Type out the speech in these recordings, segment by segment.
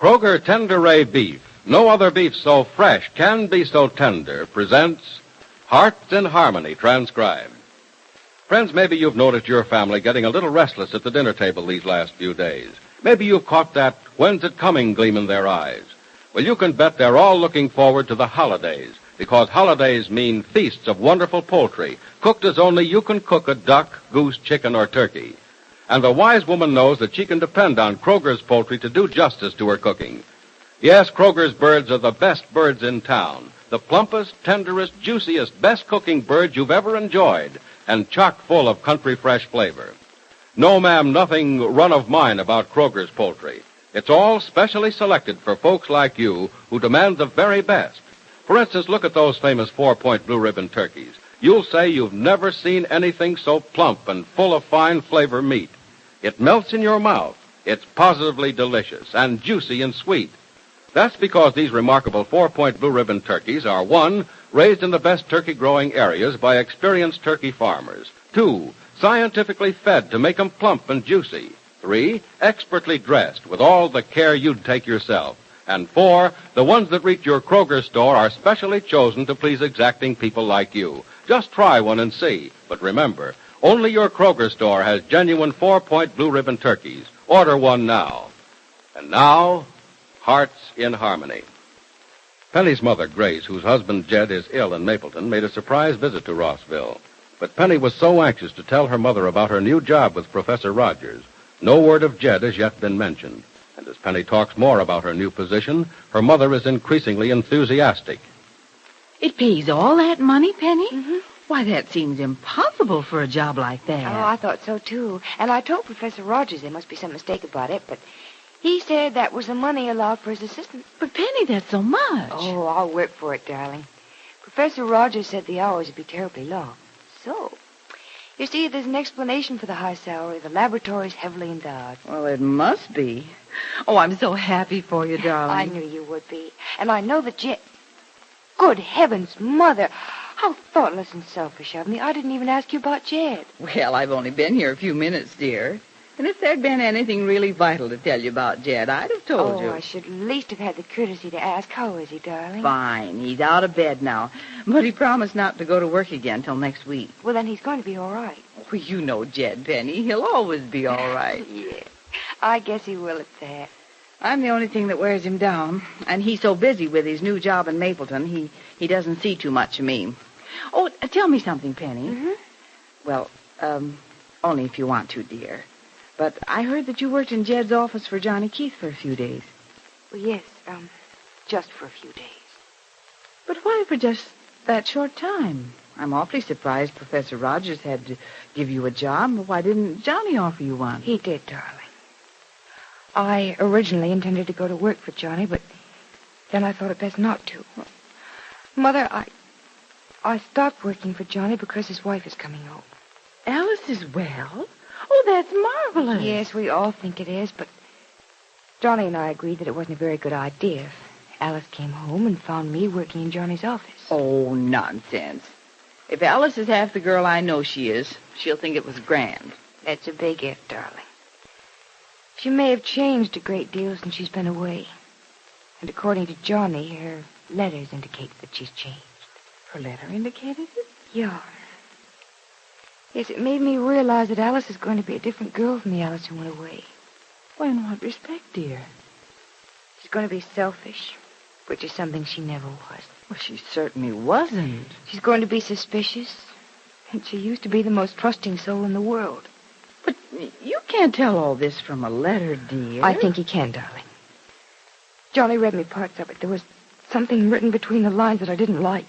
Kroger Tenderay Beef, no other beef so fresh can be so tender, presents Hearts in Harmony, transcribed. Friends, maybe you've noticed your family getting a little restless at the dinner table these last few days. Maybe you've caught that when's it coming gleam in their eyes. Well, you can bet they're all looking forward to the holidays, because holidays mean feasts of wonderful poultry, cooked as only you can cook a duck, goose, chicken, or turkey. And the wise woman knows that she can depend on Kroger's poultry to do justice to her cooking. Yes, Kroger's birds are the best birds in town, the plumpest, tenderest, juiciest, best-cooking birds you've ever enjoyed, and chock full of country fresh flavor. No, ma'am, nothing run-of-mine about Kroger's poultry. It's all specially selected for folks like you who demand the very best. For instance, look at those famous 4-point blue ribbon turkeys. You'll say you've never seen anything so plump and full of fine flavor meat. It melts in your mouth. It's positively delicious and juicy and sweet. That's because these remarkable 4-point blue ribbon turkeys are, 1, raised in the best turkey-growing areas by experienced turkey farmers. 2, scientifically fed to make them plump and juicy. 3, expertly dressed with all the care you'd take yourself. And 4, the ones that reach your Kroger store are specially chosen to please exacting people like you. Just try one and see. But remember, only your Kroger store has genuine 4-point blue ribbon turkeys. Order one now. And now, Hearts in Harmony. Penny's mother, Grace, whose husband, Jed, is ill in Mapleton, made a surprise visit to Rossville. But Penny was so anxious to tell her mother about her new job with Professor Rogers. No word of Jed has yet been mentioned. And as Penny talks more about her new position, her mother is increasingly enthusiastic. It pays all that money, Penny? Mm-hmm. Why, that seems impossible for a job like that. Oh, I thought so, too. And I told Professor Rogers there must be some mistake about it, but he said that was the money allowed for his assistant. But, Penny, that's so much. Oh, I'll work for it, darling. Professor Rogers said the hours would be terribly long. So, you see, there's an explanation for the high salary. The laboratory's heavily endowed. Well, it must be. Oh, I'm so happy for you, darling. I knew you would be. And I know that Jed... Good heavens, Mother! How thoughtless and selfish of me. I didn't even ask you about Jed. Well, I've only been here a few minutes, dear. And if there'd been anything really vital to tell you about Jed, I'd have told you. Oh, I should at least have had the courtesy to ask. How is he, darling? Fine. He's out of bed now. But he promised not to go to work again till next week. Well, then he's going to be all right. Well, you know Jed, Penny. He'll always be all right. Yeah, I guess he will at that. I'm the only thing that wears him down. And he's so busy with his new job in Mapleton, he doesn't see too much of me. Oh, tell me something, Penny. Mm-hmm. Well, only if you want to, dear. But I heard that you worked in Jed's office for Johnny Keith for a few days. Well, yes, just for a few days. But why for just that short time? I'm awfully surprised Professor Rogers had to give you a job. Why didn't Johnny offer you one? He did, darling. I originally intended to go to work for Johnny, but then I thought it best not to. Mother, I stopped working for Johnny because his wife is coming home. Alice is well? Oh, that's marvelous. Yes, we all think it is, but Johnny and I agreed that it wasn't a very good idea if Alice came home and found me working in Johnny's office. Oh, nonsense. If Alice is half the girl I know she is, she'll think it was grand. That's a big if, darling. She may have changed a great deal since she's been away. And according to Johnny, her letters indicate that she's changed. Her letter indicated it? Yeah. Yes, it made me realize that Alice is going to be a different girl from the Alice who went away. Well, in what respect, dear? She's going to be selfish, which is something she never was. Well, she certainly wasn't. She's going to be suspicious, and she used to be the most trusting soul in the world. But you can't tell all this from a letter, dear. I think you can, darling. Johnny read me parts of it. There was something written between the lines that I didn't like.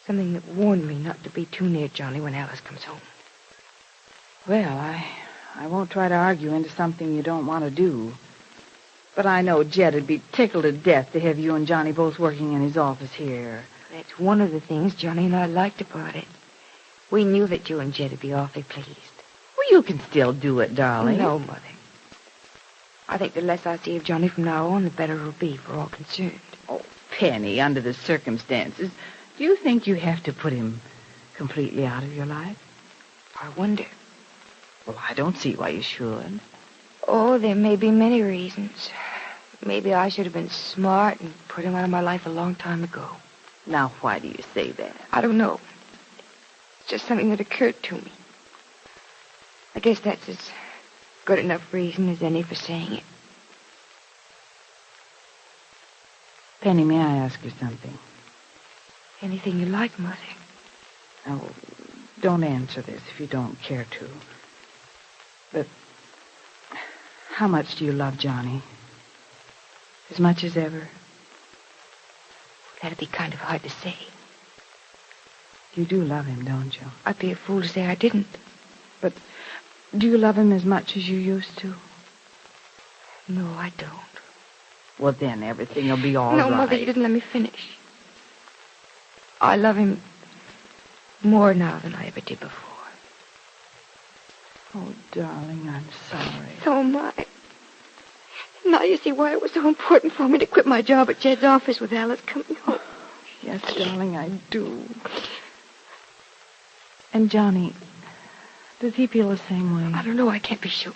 Something that warned me not to be too near Johnny when Alice comes home. Well, I won't try to argue into something you don't want to do. But I know Jed would be tickled to death to have you and Johnny both working in his office here. That's one of the things Johnny and I liked about it. We knew that you and Jed would be awfully pleased. Well, you can still do it, darling. No, Mother. I think the less I see of Johnny from now on, the better it'll be for all concerned. Oh, Penny, under the circumstances, do you think you have to put him completely out of your life? I wonder. Well, I don't see why you should. Oh, there may be many reasons. Maybe I should have been smart and put him out of my life a long time ago. Now, why do you say that? I don't know. It's just something that occurred to me. I guess that's as good enough reason as any for saying it. Penny, may I ask you something? Anything you like, Mother. Oh, don't answer this if you don't care to. But how much do you love Johnny? As much as ever? That'd be kind of hard to say. You do love him, don't you? I'd be a fool to say I didn't. But do you love him as much as you used to? No, I don't. Well, then everything will be all No, right. Mother, you didn't let me finish. I love him more now than I ever did before. Oh, darling, I'm sorry. So am I. Now you see why it was so important for me to quit my job at Jed's office with Alice coming home. Yes, darling, I do. And Johnny, does he feel the same way? I don't know. I can't be sure.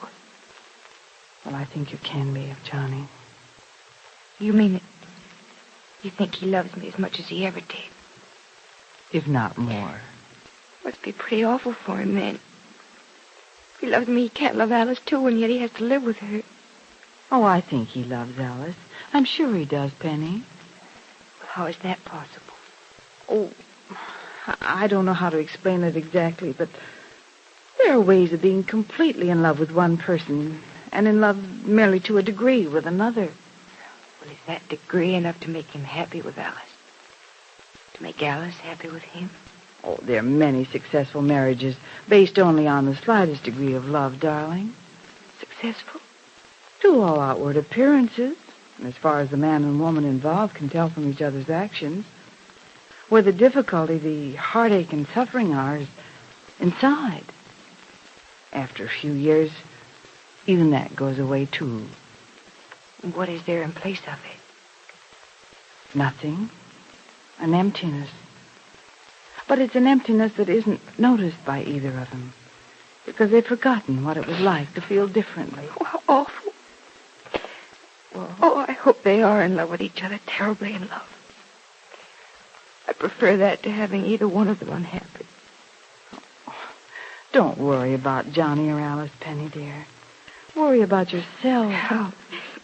Well, I think you can be of Johnny. You mean it? You think he loves me as much as he ever did? If not more. Must be pretty awful for him, then. If he loves me, he can't love Alice, too, and yet he has to live with her. Oh, I think he loves Alice. I'm sure he does, Penny. Well, how is that possible? Oh, I don't know how to explain it exactly, but there are ways of being completely in love with one person and in love merely to a degree with another. Well, is that degree enough to make him happy with Alice? To make Alice happy with him? Oh, there are many successful marriages based only on the slightest degree of love, darling. Successful? To all outward appearances, as far as the man and woman involved can tell from each other's actions. Where the difficulty, the heartache and suffering are is inside. After a few years, even that goes away, too. What is there in place of it? Nothing. An emptiness. But it's an emptiness that isn't noticed by either of them, because they've forgotten what it was like to feel differently. Oh, how awful. Well, oh, I hope they are in love with each other, terribly in love. I prefer that to having either one of them unhappy. Don't worry about Johnny or Alice, Penny, dear. Worry about yourself. Oh,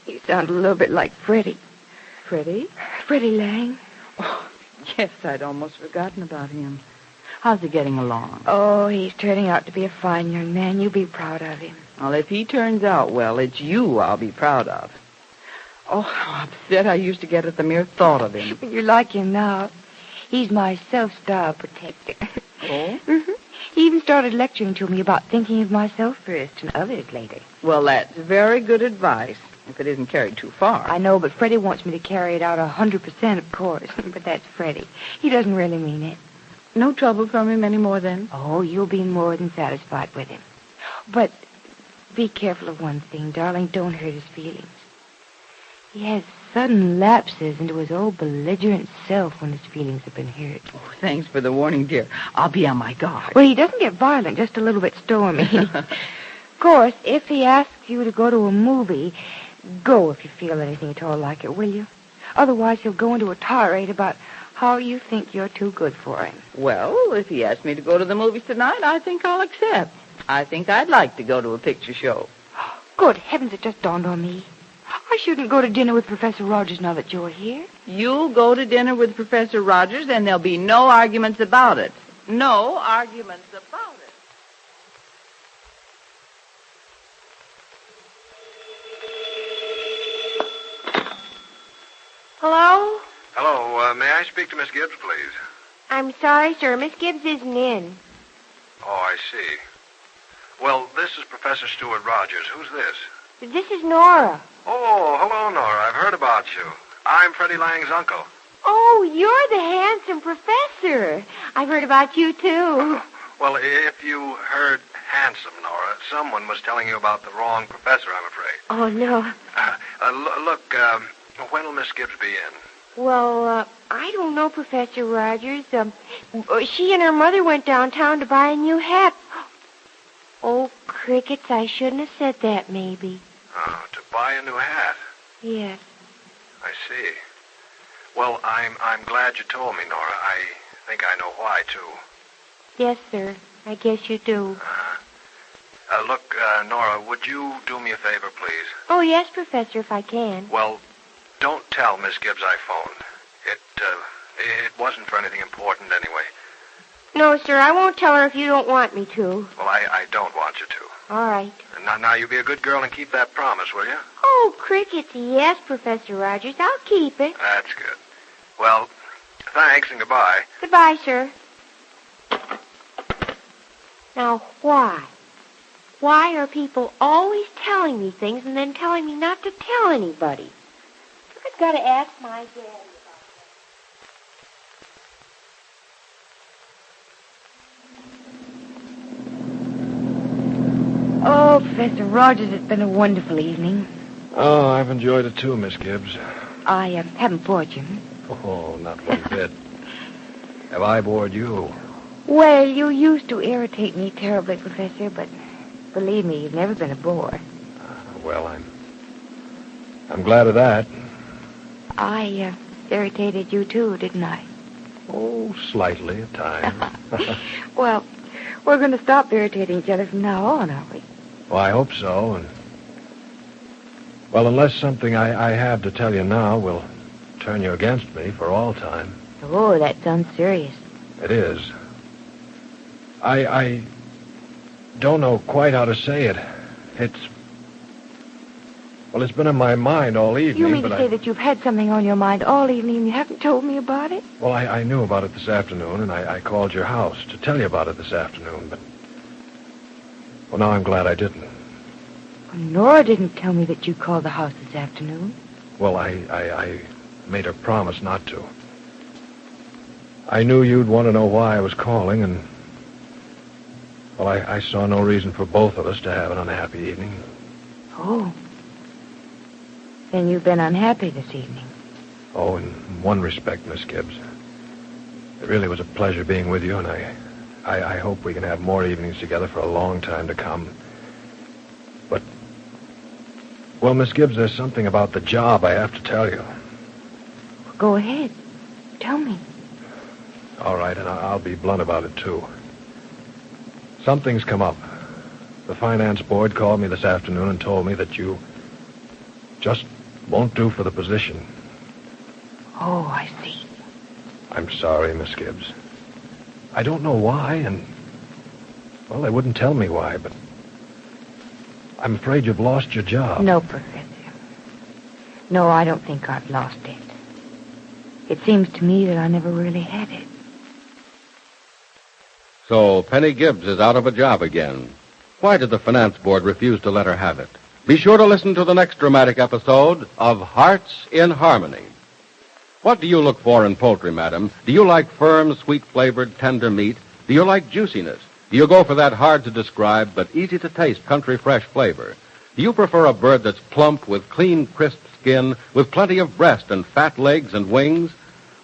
you sound a little bit like Freddie. Freddie? Freddie Lang. Oh, yes, I'd almost forgotten about him. How's he getting along? Oh, he's turning out to be a fine young man. You be proud of him. Well, if he turns out well, it's you I'll be proud of. Oh, how upset I used to get at the mere thought of him. You're like him now. He's my self-styled protector. Oh? Mm-hmm. He even started lecturing to me about thinking of myself first and others later. Well, that's very good advice, if it isn't carried too far. I know, but Freddie wants me to carry it out 100%, of course. But that's Freddie. He doesn't really mean it. No trouble from him anymore, then? Oh, you'll be more than satisfied with him. But be careful of one thing, darling. Don't hurt his feelings. He has sudden lapses into his old belligerent self when his feelings have been hurt. Oh, thanks for the warning, dear. I'll be on my guard. Well, he doesn't get violent, just a little bit stormy. Of course, if he asks you to go to a movie, go if you feel anything at all like it, will you? Otherwise, he'll go into a tirade about how you think you're too good for him. Well, if he asks me to go to the movies tonight, I think I'll accept. I think I'd like to go to a picture show. Good heavens, it just dawned on me. I shouldn't go to dinner with Professor Rogers now that you're here. You'll go to dinner with Professor Rogers, and there'll be no arguments about it. No arguments about it. Hello? Hello, may I speak to Miss Gibbs, please? I'm sorry, sir. Miss Gibbs isn't in. Oh, I see. Well, this is Professor Stuart Rogers. Who's this? This is Nora. Oh, hello, Nora. I've heard about you. I'm Freddie Lang's uncle. Oh, you're the handsome professor. I've heard about you, too. Well, if you heard handsome, Nora, someone was telling you about the wrong professor, I'm afraid. Oh, no. Look, when will Miss Gibbs be in? Well, I don't know, Professor Rogers. She and her mother went downtown to buy a new hat. Oh, crickets, I shouldn't have said that, maybe. To buy a new hat. Yes. I see. Well, I'm glad you told me, Nora. I think I know why, too. Yes, sir. I guess you do. Look, Nora, would you do me a favor, please? Oh, yes, Professor, if I can. Well, don't tell Miss Gibbs I phoned. It wasn't for anything important anyway. No, sir, I won't tell her if you don't want me to. Well, I don't want you to. All right. And now you be a good girl and keep that promise, will you? Oh, crickets, yes, Professor Rogers. I'll keep it. That's good. Well, thanks and goodbye. Goodbye, sir. Now, why? Why are people always telling me things and then telling me not to tell anybody? I've got to ask my dad. Oh, Professor Rogers, it's been a wonderful evening. Oh, I've enjoyed it too, Miss Gibbs. I haven't bored you. Oh, not one bit. Have I bored you? Well, you used to irritate me terribly, Professor, but believe me, you've never been a bore. Well, I'm glad of that. I irritated you, too, didn't I? Oh, slightly at times. Well, we're going to stop irritating each other from now on, aren't we? Well, I hope so. Well, unless something I have to tell you now will turn you against me for all time. Oh, that sounds serious. It is. I don't know quite how to say it. It's been in my mind all evening. You mean to say that you've had something on your mind all evening and you haven't told me about it? Well, I knew about it this afternoon, and I called your house to tell you about it this afternoon, but... Well, now I'm glad I didn't. Well, Nora didn't tell me that you called the house this afternoon. Well, I made her promise not to. I knew you'd want to know why I was calling, and... Well, I saw no reason for both of us to have an unhappy evening. Oh. Then you've been unhappy this evening. Oh, in one respect, Miss Gibbs. It really was a pleasure being with you, and I hope we can have more evenings together for a long time to come. But, well, Miss Gibbs, there's something about the job I have to tell you. Well, go ahead. Tell me. All right, and I'll be blunt about it, too. Something's come up. The finance board called me this afternoon and told me that you just won't do for the position. Oh, I see. I'm sorry, Miss Gibbs. I don't know why, and... Well, they wouldn't tell me why, but... I'm afraid you've lost your job. No, Professor. No, I don't think I've lost it. It seems to me that I never really had it. So Penny Gibbs is out of a job again. Why did the finance board refuse to let her have it? Be sure to listen to the next dramatic episode of Hearts in Harmony. What do you look for in poultry, madam? Do you like firm, sweet-flavored, tender meat? Do you like juiciness? Do you go for that hard-to-describe but easy-to-taste country fresh flavor? Do you prefer a bird that's plump with clean, crisp skin, with plenty of breast and fat legs and wings?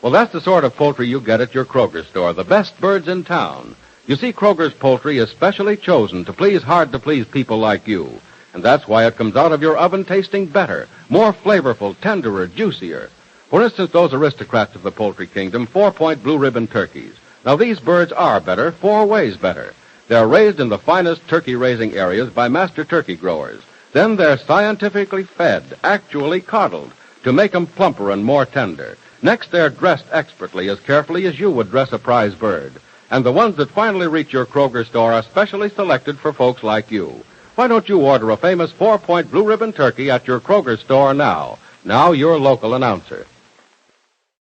Well, that's the sort of poultry you get at your Kroger store, the best birds in town. You see, Kroger's poultry is specially chosen to please hard-to-please people like you. And that's why it comes out of your oven tasting better, more flavorful, tenderer, juicier. For instance, those aristocrats of the poultry kingdom, 4-point blue ribbon turkeys. Now, these birds are better, 4 ways better. They're raised in the finest turkey-raising areas by master turkey growers. Then they're scientifically fed, actually coddled, to make them plumper and more tender. Next, they're dressed expertly, as carefully as you would dress a prize bird. And the ones that finally reach your Kroger store are specially selected for folks like you. Why don't you order a famous 4-point blue ribbon turkey at your Kroger store now? Now, your local announcer.